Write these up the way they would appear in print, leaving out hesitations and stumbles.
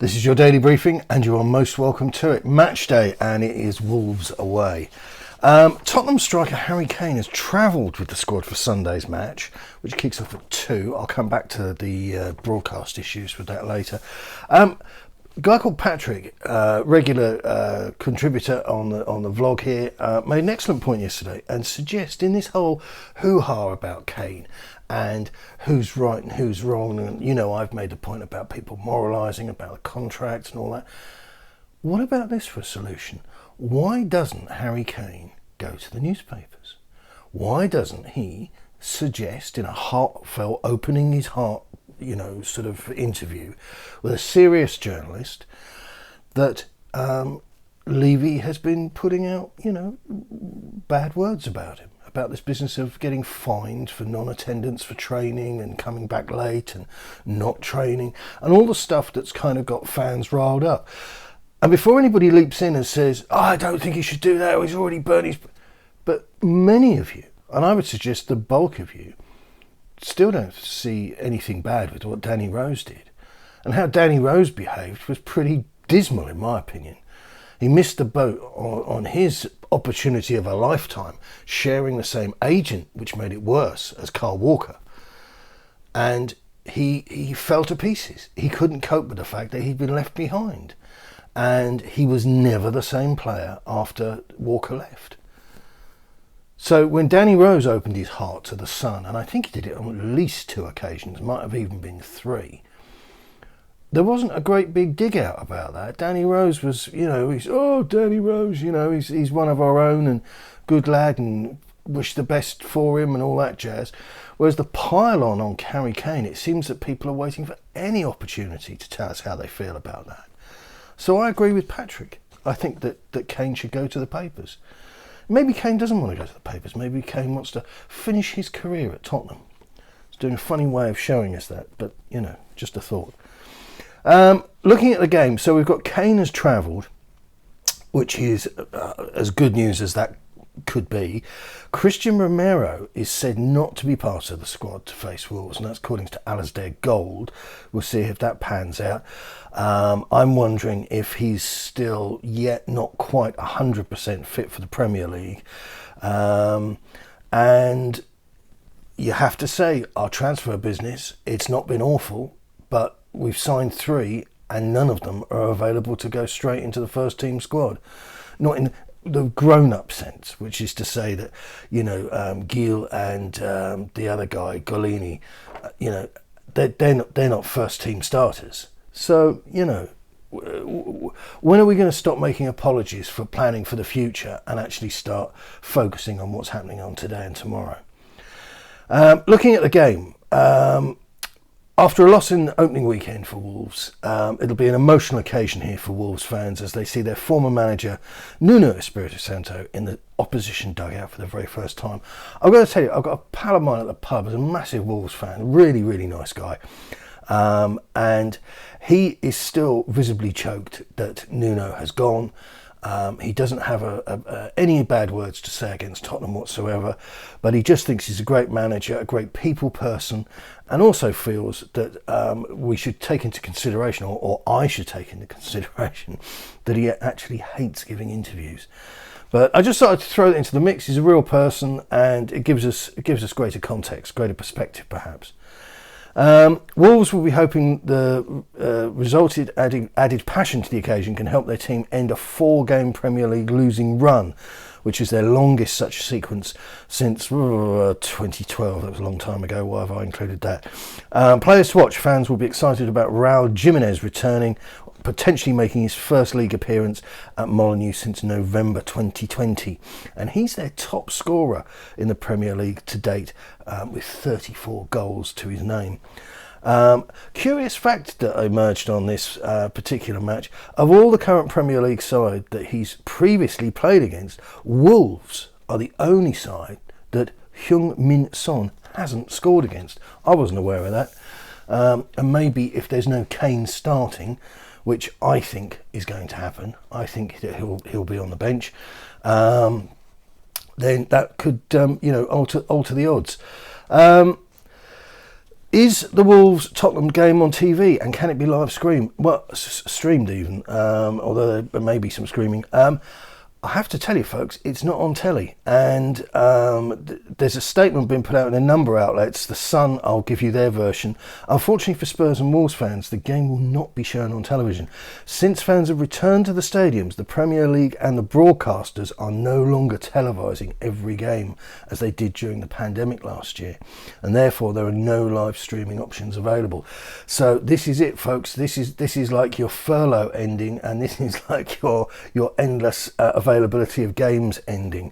This is your daily briefing, and you are most welcome to it. Match day, and it is Wolves away. Tottenham striker Harry Kane has travelled with the squad for Sunday's match, which kicks off at 2. I'll come back to the broadcast issues with that later. A guy called Patrick, regular contributor on the vlog here, made an excellent point yesterday and suggests in this whole hoo-ha about Kane and who's right and who's wrong, and I've made a point about people moralising about the contract and all that. What about this for a solution? Why doesn't Harry Kane go to the newspapers? Why doesn't he suggest in a heartfelt, opening his heart, sort of interview with a serious journalist that Levy has been putting out, bad words about him, about this business of getting fined for non-attendance for training and coming back late and not training and all the stuff that's kind of got fans riled up. And before anybody leaps in and says, I don't think he should do that, or he's already burnt his... But many of you, and I would suggest the bulk of you, still don't see anything bad with what Danny Rose did. And how Danny Rose behaved was pretty dismal, in my opinion. He missed the boat on his opportunity of a lifetime, sharing the same agent, which made it worse, as Carl Walker. And he fell to pieces. He couldn't cope with the fact that he'd been left behind. And he was never the same player after Walker left. So when Danny Rose opened his heart to the Sun, and I think he did it on at least 2 occasions, might have even been 3, there wasn't a great big dig out about that. Danny Rose was, Danny Rose, he's one of our own and good lad and wish the best for him and all that jazz. Whereas the pile on Harry Kane, it seems that people are waiting for any opportunity to tell us how they feel about that. So I agree with Patrick. I think that Kane should go to the papers. Maybe Kane doesn't want to go to the papers. Maybe Kane wants to finish his career at Tottenham. It's doing a funny way of showing us that, but, just a thought. Looking at the game, so we've got Kane has travelled, which is as good news as that could be. Christian Romero is said not to be part of the squad to face Wolves, and that's according to Alasdair Gold. We'll see if that pans out. I'm wondering if he's still yet not quite 100% fit for the Premier League. And you have to say, our transfer business, it's not been awful, but we've signed 3 and none of them are available to go straight into the first team squad. Not in the grown-up sense, which is to say that, Gil and the other guy, Golini, they're not first team starters. So, when are we going to stop making apologies for planning for the future and actually start focusing on what's happening on today and tomorrow? Looking at the game, after a loss in the opening weekend for Wolves, it'll be an emotional occasion here for Wolves fans as they see their former manager, Nuno Espírito Santo, in the opposition dugout for the very first time. I've got to tell you, I've got a pal of mine at the pub who's a massive Wolves fan, really, really nice guy. And he is still visibly choked that Nuno has gone. He doesn't have any bad words to say against Tottenham whatsoever, but he just thinks he's a great manager, a great people person, and also feels that we should take into consideration, or I should take into consideration, that he actually hates giving interviews. But I just thought I'd throw it into the mix. He's a real person, and it gives us greater context, greater perspective, perhaps. Wolves will be hoping the resulted added passion to the occasion can help their team end a 4-game Premier League losing run, which is their longest such sequence since 2012. That was a long time ago. Why have I included that? Players to watch. Fans will be excited about Raul Jimenez returning, potentially making his first league appearance at Molineux since November 2020. And he's their top scorer in the Premier League to date, with 34 goals to his name. Curious fact that emerged on this particular match: of all the current Premier League side that he's previously played against, Wolves are the only side that Heung-min Son hasn't scored against. I wasn't aware of that. And maybe if there's no Kane starting, which I think is going to happen, I think that he'll be on the bench, then that could alter the odds. Is the Wolves Tottenham game on TV, and can it be live streamed? Well, streamed even, although there may be some screaming. I have to tell you, folks, it's not on telly, and there's a statement being put out in a number of outlets. The Sun, I'll give you their version. Unfortunately for Spurs and Wolves fans, the game will not be shown on television. Since fans have returned to the stadiums, the Premier League and the broadcasters are no longer televising every game as they did during the pandemic last year, and therefore there are no live streaming options available. So this is it, folks. This is like your furlough ending, and this is like your endless availability of games ending.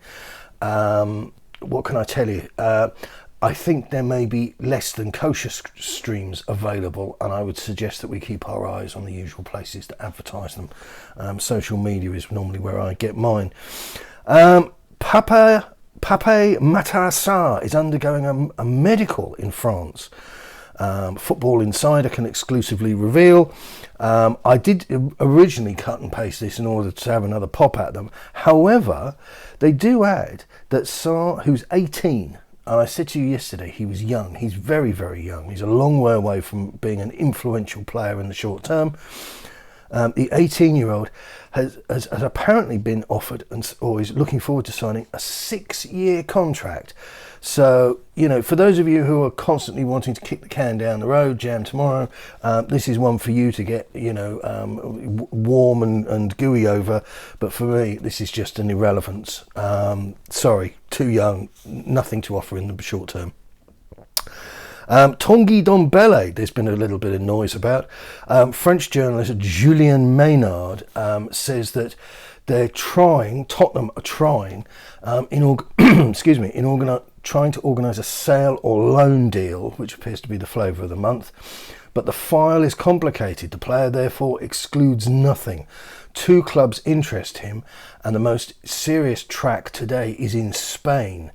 What can I tell you? I think there may be less than kosher streams available, and I would suggest that we keep our eyes on the usual places to advertise them. Social media is normally where I get mine. Pape Matar Sarr is undergoing a medical in France. Football Insider can exclusively reveal. I did originally cut and paste this in order to have another pop at them. However, they do add that Sarr, who's 18, and I said to you yesterday, he was young. He's very, very young. He's a long way away from being an influential player in the short term. The 18-year-old has apparently been offered or is looking forward to signing a 6-year contract. So, for those of you who are constantly wanting to kick the can down the road, jam tomorrow, this is one for you to get, warm and gooey over. But for me, this is just an irrelevance. Sorry, too young, nothing to offer in the short term. Tanguy Ndombele, there's been a little bit of noise about. French journalist Julien Maynard says that Tottenham are trying, trying to organise a sale or loan deal, which appears to be the flavour of the month. But the file is complicated. The player therefore excludes nothing. 2 clubs interest him, and the most serious track today is in Spain.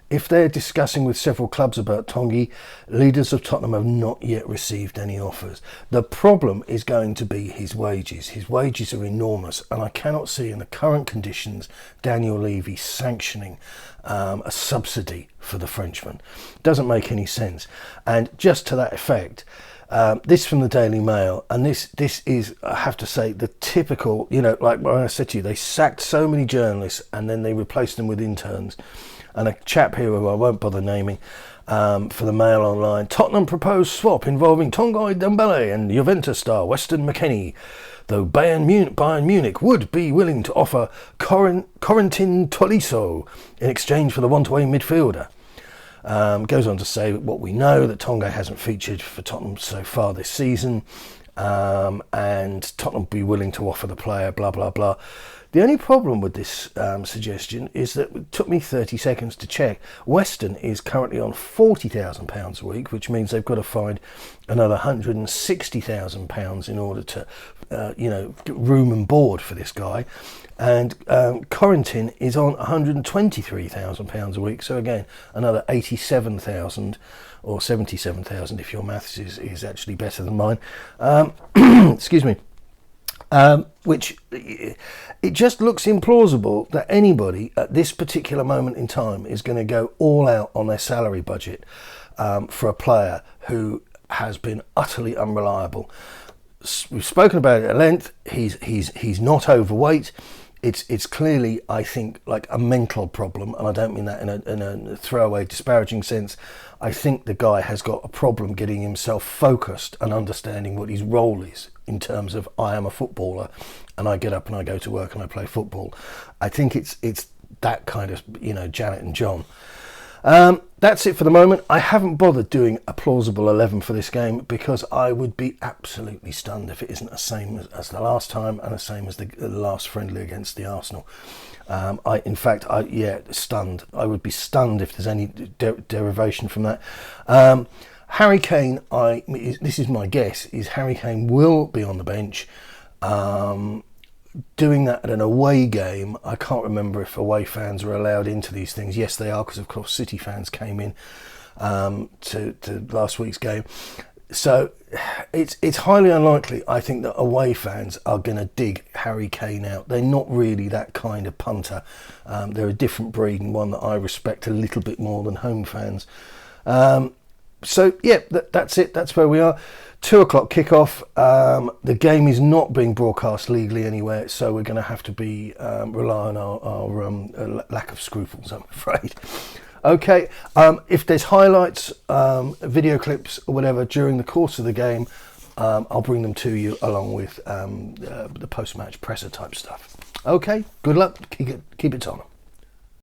If they're discussing with several clubs about Tanguy, leaders of Tottenham have not yet received any offers. The problem is going to be his wages. His wages are enormous, and I cannot see in the current conditions Daniel Levy sanctioning a subsidy for the Frenchman. Doesn't make any sense. And just to that effect, this from the Daily Mail, and this is, I have to say, the typical, like when I said to you, they sacked so many journalists and then they replaced them with interns. And a chap here who I won't bother naming, for the Mail Online, Tottenham proposed swap involving Tanguy Ndombele and Juventus star Weston McKennie, though Bayern Munich would be willing to offer Corentin Tolisso in exchange for the one-to-way midfielder. Goes on to say what we know, that Tanguy hasn't featured for Tottenham so far this season, and Tottenham would be willing to offer the player, blah, blah, blah. The only problem with this suggestion is that it took me 30 seconds to check. Weston is currently on £40,000 a week, which means they've got to find another £160,000 in order to, get room and board for this guy. And Corentin is on £123,000 a week, so again, another £87,000 or £77,000 if your maths is actually better than mine. Excuse me. Which it just looks implausible that anybody at this particular moment in time is going to go all out on their salary budget for a player who has been utterly unreliable. We've spoken about it at length. He's not overweight. It's clearly, I think, like a mental problem, and I don't mean that in a throwaway, disparaging sense. I think the guy has got a problem getting himself focused and understanding what his role is in terms of, I am a footballer and I get up and I go to work and I play football. I think it's that kind of, Janet and John. That's it for the moment. I haven't bothered doing a plausible 11 for this game because I would be absolutely stunned if it isn't the same as the last time and the same as the last friendly against the Arsenal. Stunned. I would be stunned if there's any derivation from that. Harry Kane, this is my guess, is Harry Kane will be on the bench. Doing that at an away game, I can't remember if away fans are allowed into these things. Yes, they are, because of course City fans came in to last week's game. So it's highly unlikely, I think, that away fans are going to dig Harry Kane out. They're not really that kind of punter. They're a different breed, and one that I respect a little bit more than home fans. So yeah, that's it. That's where we are. 2 o'clock kickoff. The game is not being broadcast legally anywhere, so we're going to have to be rely on our lack of scruples, I'm afraid. Okay, if there's highlights, video clips or whatever during the course of the game, I'll bring them to you along with the post-match presser type stuff. Okay, good luck. Keep it on.